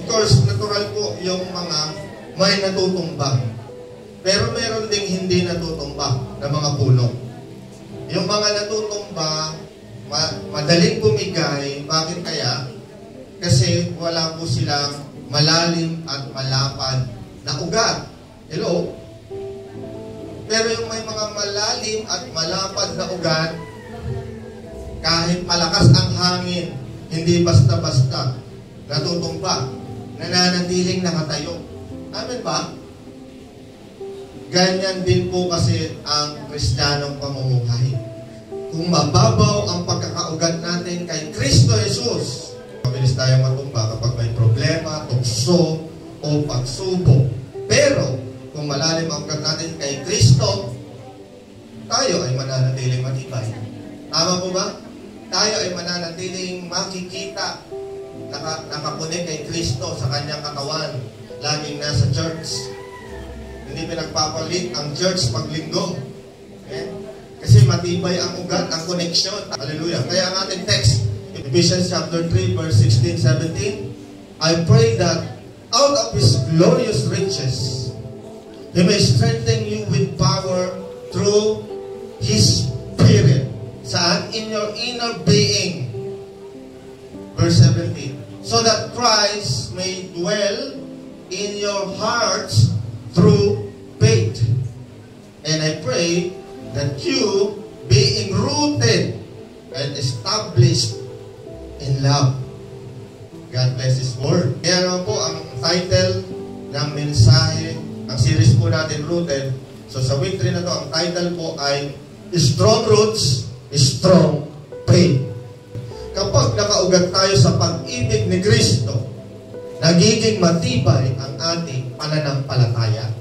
course, natural po yung mga may natutumbang. Pero meron ding hindi natutumbang na mga puno. Yung mga natutumba, madaling bumigay. Bakit kaya? Kasi wala po silang malalim at malapad na ugat. Hello? Pero yung may mga malalim at malapad na ugat, kahit malakas ang hangin, hindi basta-basta natutumba, nananatiling nakatayo. Amen ba? Ganyan din po kasi ang Kristiyanong pamumuhay. Kung mababaw ang pagkakaugat natin kay Kristo Jesus, mabilis tayong matumba kapag may problema, tukso, o pagsubok. Pero, kung malalim ang ugat natin kay Kristo, tayo ay mananatiling matibay. Tama po ba? Tayo ay mananatiling makikita, nakakunik kay Kristo sa kanyang katawan, laging nasa church. Hindi pinagpapalit ang church paglinggo. Okay? Kasi matibay ang ugat, ang connection. Hallelujah. Kaya ang ating text, Ephesians chapter 3, verse 16, 17, I pray that out of His glorious riches, He may strengthen you with power through His Spirit. Saan? In your inner being. Verse 17. So that Christ may dwell in your hearts through faith. And I pray that you, being rooted and established in love. God bless His Word. Kaya naman po ang title ng mensahe, ang series po natin, Rooted. So sa week 3 na to, ang title po ay Strong Roots, Strong Faith. Kapag nakaugat tayo sa pag-ibig ni Kristo, nagiging matibay ang ating pananampalataya.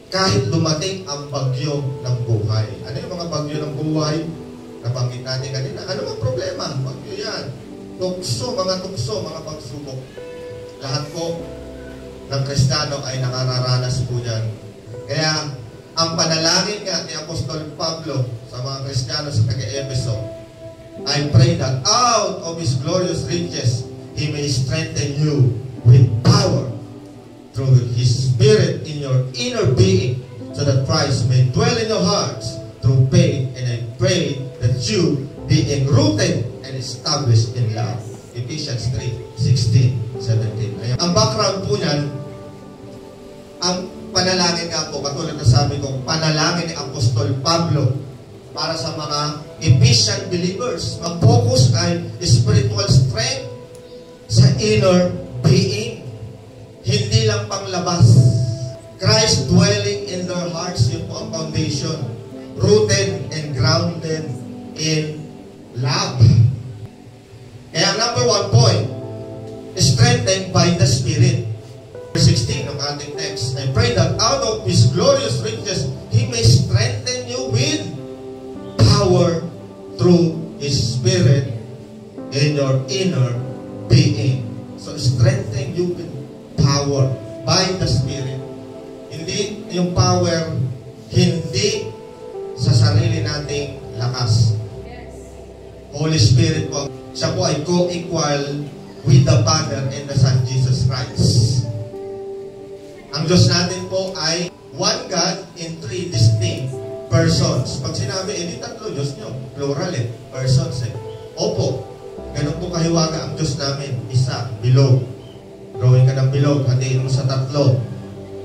Kahit dumating ang bagyo ng buhay. Ano yung mga bagyo ng buhay? Nabanggit natin kanina. Ano ang problema? Bagyo yan. Tukso, mga pagsubok. Lahat po ng Kristiyano ay nakararanas po yan. Kaya, ang panalangin nga ni Apostol Pablo sa mga Kristiyano sa taga-Efeso, I pray that out of His glorious riches, He may strengthen you with power through His Spirit in your inner being, so that Christ may dwell in your hearts through faith. And I pray that you, being rooted and established in love. Ephesians 3, 16, 17. Ayan. Ang background po niyan, ang panalangin nga po, katulad na sabi ko, panalangin ni Apostol Pablo para sa mga Ephesian believers. Mag-focus ay spiritual strength sa inner being. Hindi lang panglabas. Christ dwelling in their hearts, yun po ang foundation. Rooted and grounded in love. Kaya number 1 point, strengthened by the Spirit. Verse 16 ng ating text, I pray that out of His glorious riches, He may strengthen you with power through His Spirit in your inner being. So strengthen you with power by the Spirit. Hindi yung power, hindi sa sarili nating lakas. Holy Spirit po, siya po ay co-equal with the Father and the Son Jesus Christ. Ang Diyos natin po ay one God in 3 distinct persons. Pag sinabi, hindi tatlo Diyos nyo, plural persons Opo, ganun po kahiwaga ang Diyos namin. Isa, bilog. Drawing ka ng bilog, hatiin mo sa tatlo.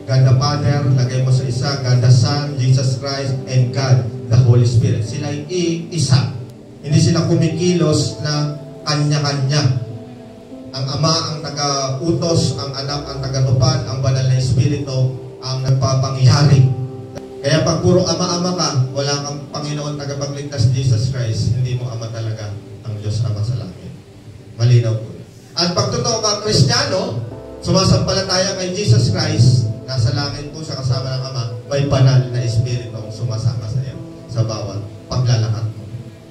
God the Father, lagay mo sa isa, God the Son, Jesus Christ, and God the Holy Spirit. Sila ay isa. Hindi sila kumikilos na kanya-kanya. Ang Ama ang taga-utos, ang Anak ang taga-tupad, ang Banal na Espiritu ang nagpapangyari. Kaya pag puro ama-ama ka, wala kang Panginoon tagapagligtas Jesus Christ, hindi mo ama talaga ang Diyos Ama sa langit. Malinaw po. At pag totoo kang Kristiyano, sumasampalataya kay Jesus Christ, nasa langit po siya kasama ng Ama, may banal na Espiritu ang sumasama sa iyo sa bawat paglalakad mo.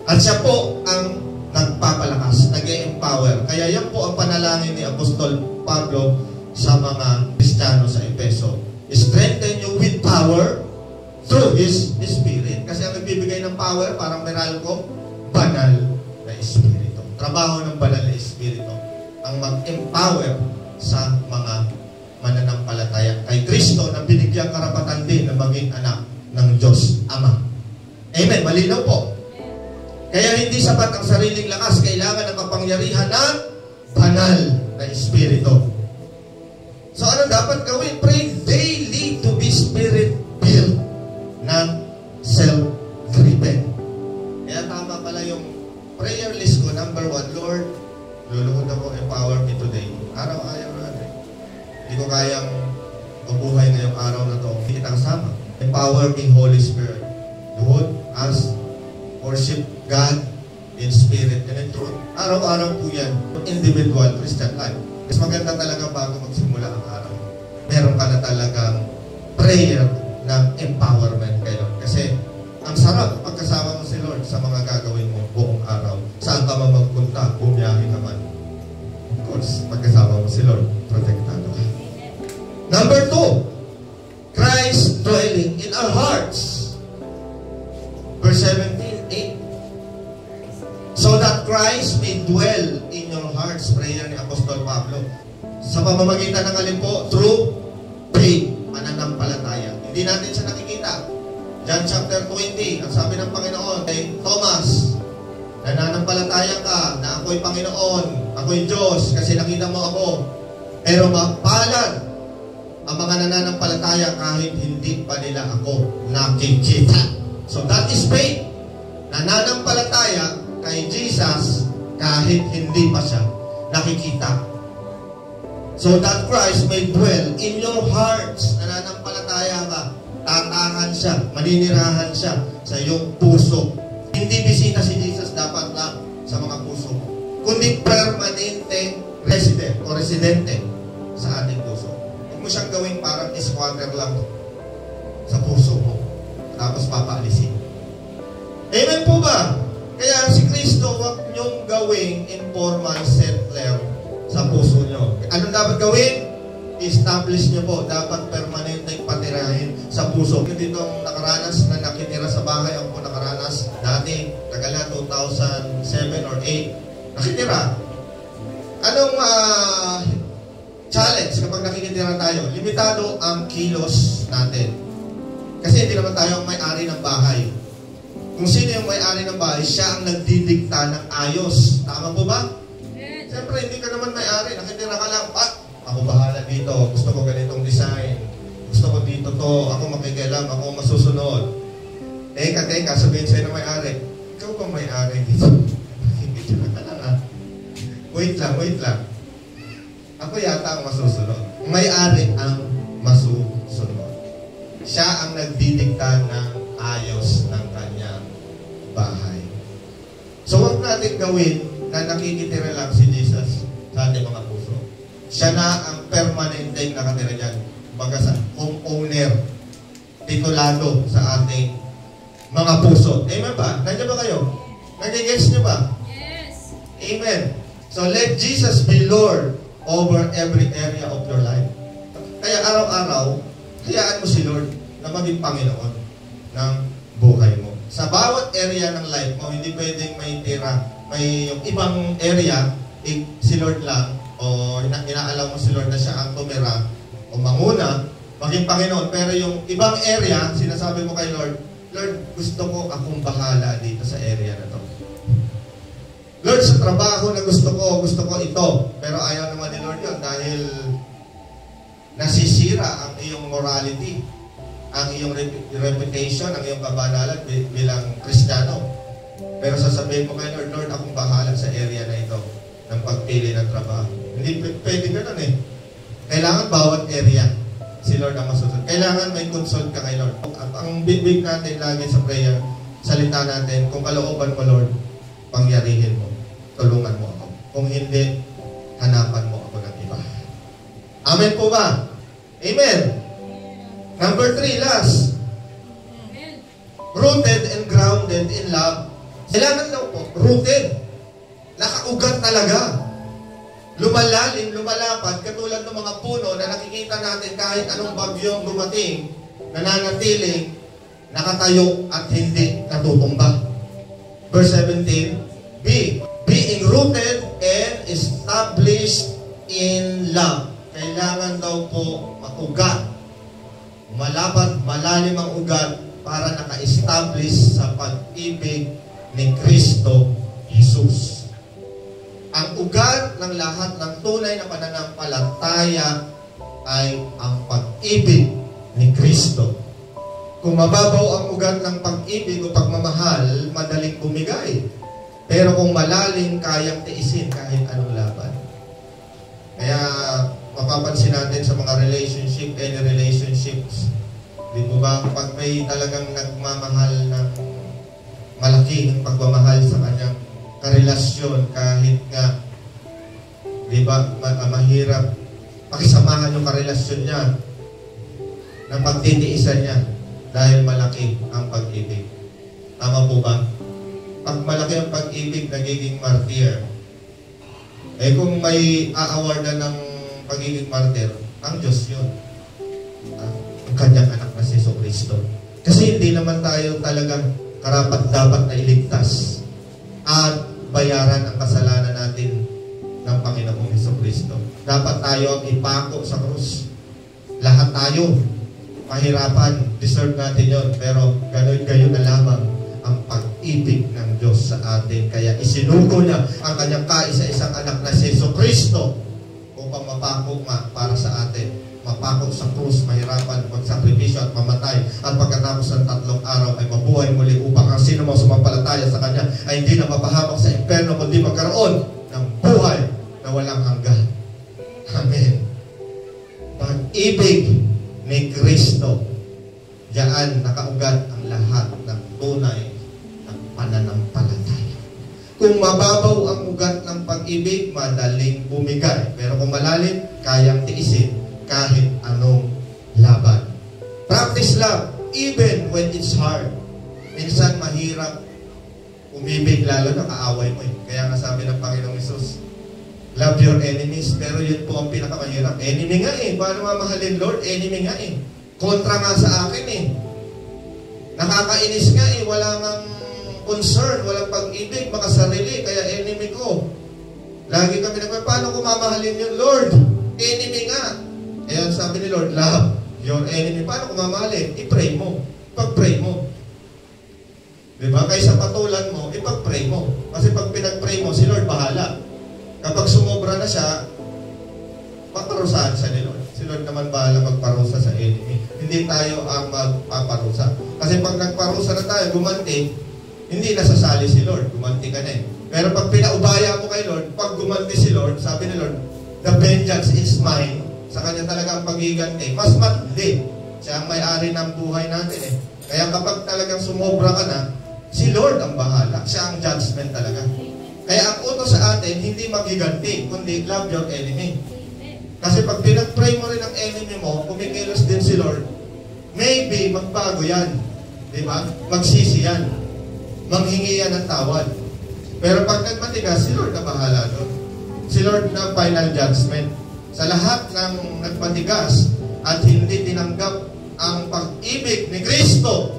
At siya po ang nagpapalakas, nag-empower. Kaya yan po ang panalangin ni Apostol Pablo sa mga Kristiyano sa Efeso. Strengthen you with power through His Spirit. Kasi ang nagbibigay ng power, parang Meralco, banal na Espiritu. Trabaho ng banal na Espiritu ang mag-empower sa mga mananampalataya kay Kristo na binigyang karapatan din na maging anak ng Diyos Ama. Amen. Malinaw po. Kaya hindi sapat ang sariling lakas. Kailangan ng kapangyarihan ng banal na Espiritu. So, ano dapat gawin? Pray daily to be Spirit-filled, not self-driven. Kaya tama pala yung prayer list ko. Number 1, Lord, luluhod ako, empower me today. Araw-ayaw natin. Hindi ko kayang mabuhay ngayong araw na to. Hindi kita kasama. Empower me, Holy Spirit. Luhod, ask, worship God in spirit and in truth. Araw-araw po yan. Individual Christian life. Mas maganda talaga bago magsimula ang araw. Meron ka na talagang prayer ng empowerment kayo. Kasi ang sarap pagkasama mo si Lord sa mga gagawin mo buong araw. Saan ka man magpunta, bumiyahe ka man. Of course, pagkasama mo si Lord, protektado ka. Number 2, Christ dwelling in our hearts. Verse 17, 8. So that Christ may dwell in your hearts. Prayer ni Apostol Pablo. Sa pamamagitan ng alin po? Through faith, mananampalataya. Hindi natin siya nakikita. John chapter 20, ang sabi ng Panginoon kay Thomas, nananampalataya ka na ako'y Panginoon, ako'y Diyos, kasi nakita mo ako. Pero mapalad ang mga nananampalataya kahit hindi pa nila ako nakikita. So that is faith. Nananampalataya kay Jesus kahit hindi pa siya nakikita. So that Christ may dwell in your hearts. Nananampalataya ka, tatahan siya, maninirahan siya sa iyong puso. Hindi bisita si Jesus dapat lang sa mga puso mo, kundi permanente resident o residente sa ating puso. Huwag mo siyang gawing parang squatter lang sa puso mo, tapos papaalisin. Amen po ba? Kaya si Kristo, huwag niyong gawing informal settler sa puso niyo. Anong dapat gawin? Establish niyo po. Dapat permanenteng patirahin sa puso. Dito ang nakaranas na nakitira sa bahay, ako po nakaranas dati, tagala 2007 or 8. Nakitira. Anong challenge kapag nakikitira tayo? Limitado ang kilos natin. Kasi hindi naman tayo ang may-ari ng bahay. Kung sino yung may-ari ng bahay, siya ang nagdidikta ng ayos. Tama po ba? Yes. Siyempre, hindi ka naman may-ari. Nakitira ka lang, ako bahala dito. Gusto ko ganitong design. Gusto ko dito to. Ako makikialam. Ako masusunod. Teka, sabihin sa'yo na may-ari. Ikaw bang may-ari dito? Nakikitira ka lang, ha? Wait lang. Ako yata ang masusunod. May-ari ang masusunod. Siya ang nagdidikta ng ayos ng kanyang bahay. So, huwag natin gawin na nakikitira lang si Jesus sa ating mga puso. Siya na ang permanenteng nakatira dyan. Baga sa homeowner, titulado sa ating mga puso. Amen ba? Nandiyan ba kayo? Nag-gets nyo ba? Yes. Amen. So, let Jesus be Lord over every area of your life. Kaya araw-araw, hayaan mo si Lord na maging Panginoon ng buhay mo. Sa bawat area ng life mo, hindi pwedeng may tira. May yung ibang area, si Lord lang, o inaalam mo si Lord na siya ang tumira, o manguna, maging Panginoon. Pero yung ibang area, sinasabi mo kay Lord, Lord, gusto ko akong bahala dito sa area na to. Lord, sa trabaho na gusto ko ito. Pero ayaw naman ni Lord yun dahil nasisira ang iyong morality, ang iyong reputation, ang iyong kabanalan bilang Kristiyano. Pero sasabihin mo kay Lord, Lord, akong bahala sa area na ito ng pagpili ng trabaho. Hindi pwede ganun eh. Kailangan bawat area si Lord ang masusunod. Kailangan may consult ka kay Lord. Ang big natin lagi sa prayer, salita natin, kung kalooban mo Lord, pangyarihin mo. Tulungan mo ako. Kung hindi, hanapan mo ako ng iba. Amen po ba? Amen. Number 3, last. Amen. Rooted and grounded in love. Kailangan daw po, rooted. Nakaugat talaga. Lumalalim, lumalapad, katulad ng mga puno na nakikita natin kahit anong bagyong dumating, nananatiling, nakatayo at hindi natutumba. Verse 17, being rooted and established in love. kailangan daw po maugat. Malalim ang ugat para naka-establish sa pag-ibig ni Kristo Jesus. Ang ugat ng lahat ng tunay na pananampalataya ay ang pag-ibig ni Kristo. Kung mababaw ang ugat ng pag-ibig o pagmamahal, madaling bumigay. Pero kung malalim, kayang tiisin kahit anong laban. Kaya mapapansin natin sa mga relationship, any relationships, di ba ba, pag may talagang nagmamahal ng malaki ng pagmamahal sa kanyang karelasyon, kahit nga, di ba, mahirap pakisamahan yung karelasyon niya ng pagtitiisan niya dahil malaki ang pag-ibig. Tama po ba? Pag malaki ang pag-ibig, nagiging martyr. Eh kung may a-awardan ng pagiging martyr, ang Diyos yun. Ang kanyang anak na si Jesucristo. Kasi hindi naman tayo talagang karapat-dapat na iligtas at bayaran ang kasalanan natin ng Panginoong Jesucristo. Dapat tayo ang ipako sa krus. Lahat tayo mahirapan, deserve natin yun. Pero gayon na lamang ang pag-ibig ng Diyos sa atin. Kaya isinugo niya ang kanyang kaisa-isang anak na si Jesucristo upang mapako nga para sa atin. Mapako sa krus, mahirapan, magsakripisyo at mamatay. At pagkatapos ng 3 araw ay mabuhay muli upang ang sino mang sumampalataya sa kanya ay hindi na mapahamak sa impyerno kundi magkaroon ng buhay na walang hanggan. Amen. Pag-ibig ni Kristo, diyan nakaugat ang lahat ng tunay ng pananampalataya. Kung mababaw ang ugat ng pag-ibig, madaling bumigay. Pero kung malalim, kayang tiisin kahit anong laban. Practice love even when it's hard. Minsan mahirap umibig, lalo na kaaway mo eh. Kaya nga sabi ng Panginoong Hesus, love your enemies, pero yun po ang pinakamahirap. Enemy nga eh. Paano mamahalin, Lord? Enemy nga eh. Kontra nga sa akin eh. Nakakainis nga eh. Wala ngang concern, walang pag-ibig, makasarili, kaya enemy ko. Lagi kami nagpapalala, paano ko mamahalin yun, Lord? Enemy nga. Kaya sabi ni Lord, love your enemy. Paano ko mamahalin? I-pray mo. Pag-pray mo. Diba? Kaysa patulan mo, ipag-pray mo. Kasi pag pinag-pray mo, si Lord bahala. Kapag sumobra na siya, paparusahan siya ni Lord. Si Lord naman bahala magparusa sa enemy. Hindi tayo ang magpaparusa. Kasi pag nagparusa na tayo, gumanti, hindi nasasali si Lord. Gumanti ka na eh. Pero pag pinaubaya mo kay Lord, pag gumanti si Lord, sabi ni Lord, the vengeance is mine. Sa kanya talaga ang pagiganti. Mas matindi. Siya ang may-ari ng buhay natin eh. Kaya kapag talagang sumobra ka na, si Lord ang bahala. Siya ang judgment talaga. Kaya ang utos sa atin, hindi magiganti, kundi love your enemy. Kasi pag pinag-pray mo rin ang enemy mo, kumikilos din si Lord, maybe magbago yan. Diba? Magsisi yan. Manghingi yan ng tawad. Pero pag nagmatigas, si Lord na bahala doon. Si Lord na final judgment. Sa lahat ng nagmatigas at hindi tinanggap ang pag-ibig ni Kristo,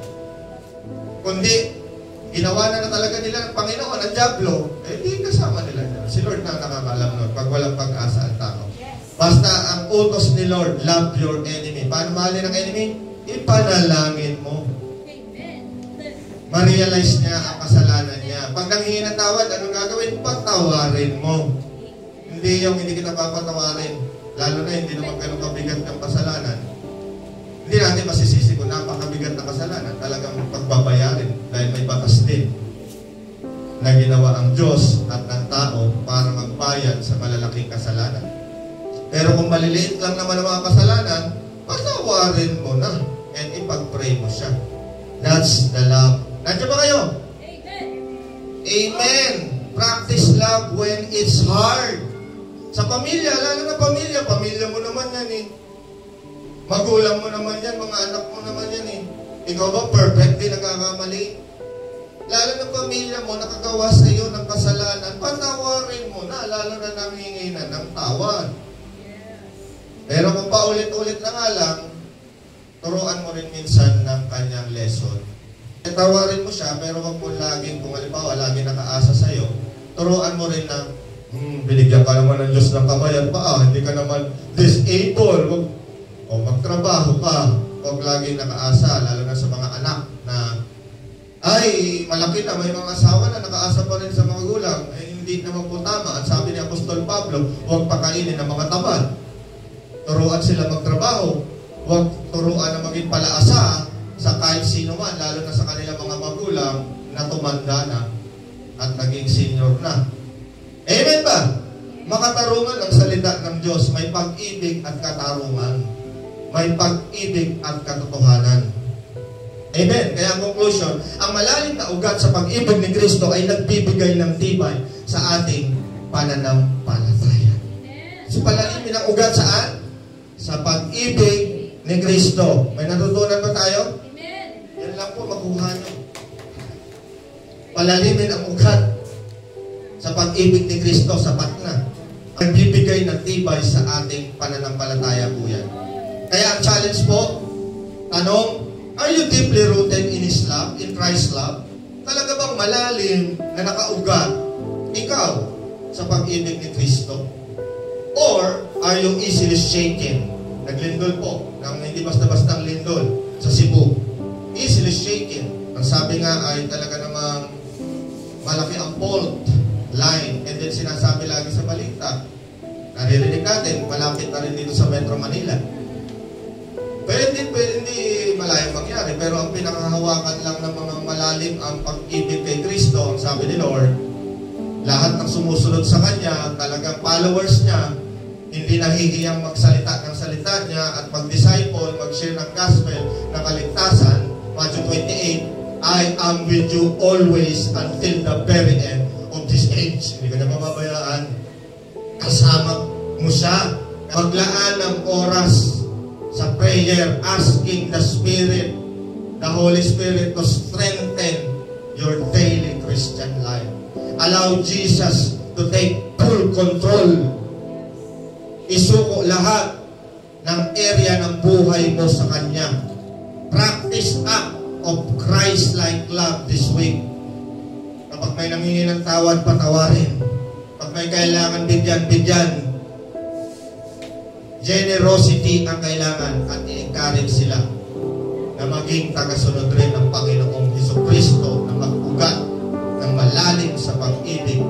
kundi ginawa na talaga nila ng Panginoon ang Diablo, eh di kasama nila niya. Si Lord na nakakalam nun pag walang pag-asa ang tao. Basta ang utos ni Lord, love your enemy. Paano mahalin ang enemy? Ipanalangin mo. Ma-realize niya ang kasalanan niya. Pag nanghingi ng tawad, anong gagawin? Patawarin mo. Hindi yung hindi kita papatawarin. Lalo na hindi naman ganun kabigat ng kasalanan. Hindi natin masisisi kung napakabigat na kasalanan. Talagang pagbabayarin dahil may batas din na ginawa ang Diyos at ng tao para magbayad sa malalaking kasalanan. Pero kung maliliit lang naman ang mga kasalanan, patawarin mo na and ipag-pray mo siya. That's the love. Nandiyan ba kayo? Amen. Amen. Practice love when it's hard. Sa pamilya, lalo na pamilya mo naman yan eh. Magulang mo naman yan, mga anak mo naman yan eh. Ikaw ba perfect, di nagkakamali? Lalo na pamilya mo, nakagawa sa iyo ng kasalanan, patawarin mo na, lalo na nanghingi na ng tawad. Pero kung paulit-ulit na nga lang, turuan mo rin minsan ng kanyang lesson. Tawarin mo siya, pero wag mo laging, kung halimbawa, laging nakaasa sa iyo, turuan mo rin na Binigyan ka naman ng Diyos ng kamay at paa, hindi ka naman disable. Magtrabaho ka. Huwag laging nakaasa, lalo na sa mga anak na ay, malaki na, may mga asawa na nakaasa pa rin sa mga gulang. Hindi naman po tama. At sabi ni Apostol Pablo, huwag pakainin ng mga tamad. Turuan sila magtrabaho. Huwag turuan na maging palaasa sa kahit sino man, lalo na sa kanilang mga magulang na tumanda na at naging senior na. Amen ba? Makatarungan ang salita ng Diyos. May pag-ibig at katarungan. May pag-ibig at katotohanan. Amen. Kaya conclusion, ang malalim na ugat sa pag-ibig ni Kristo ay nagbibigay ng tibay sa ating pananampalataya. So palalimin ang ugat saan? Sa pag-ibig ni Kristo. May natutunan ba tayo? Amen. Yan lang po makuha nyo. Palalimin ang ugat sa pag-ibig ni Kristo, sapat na. Nagbibigay ng tibay sa ating pananampalataya po yan. Kaya ang challenge po, tanong, are you deeply rooted in His love, in Christ's love? Talaga bang malalim na nakaugat ikaw sa pag-ibig ni Kristo? Or are you easily shaken? Naglindol po, hindi basta-bastang lindol sa Cebu. Easily shaken. Ang sabi nga ay talaga namang malaki ang fault line. And then sinasabi lagi sa balita. Naririnig natin, malapit na rin dito sa Metro Manila. Pwede hindi malayang mangyari, pero ang pinakahawakan lang ng mga malalim ang pag-ibig kay Kristo, ang sabi ni Lord, lahat ng sumusunod sa Kanya, talagang followers niya, hindi nahihiyang magsalita ng salita niya at mag-disciple, mag-share ng gospel na kaligtasan. Matthew 28, I am with you always until the very end of this age. Hindi ka na mababayaan. Kasama mo siya. Maglaan ng oras sa prayer, asking the Spirit, the Holy Spirit to strengthen your daily Christian life. Allow Jesus to take full control. Isuko lahat ng area ng buhay mo sa Kanya. Practice act of Christ-like love this week. Kapag may nanghingi ng tawad, patawarin. Pag may kailangan, bigyan. Generosity ang kailangan at i-encourage sila na maging tagasunod rin ng Panginoong Hesukristo na mag-ugat ng malalim sa pag-ibig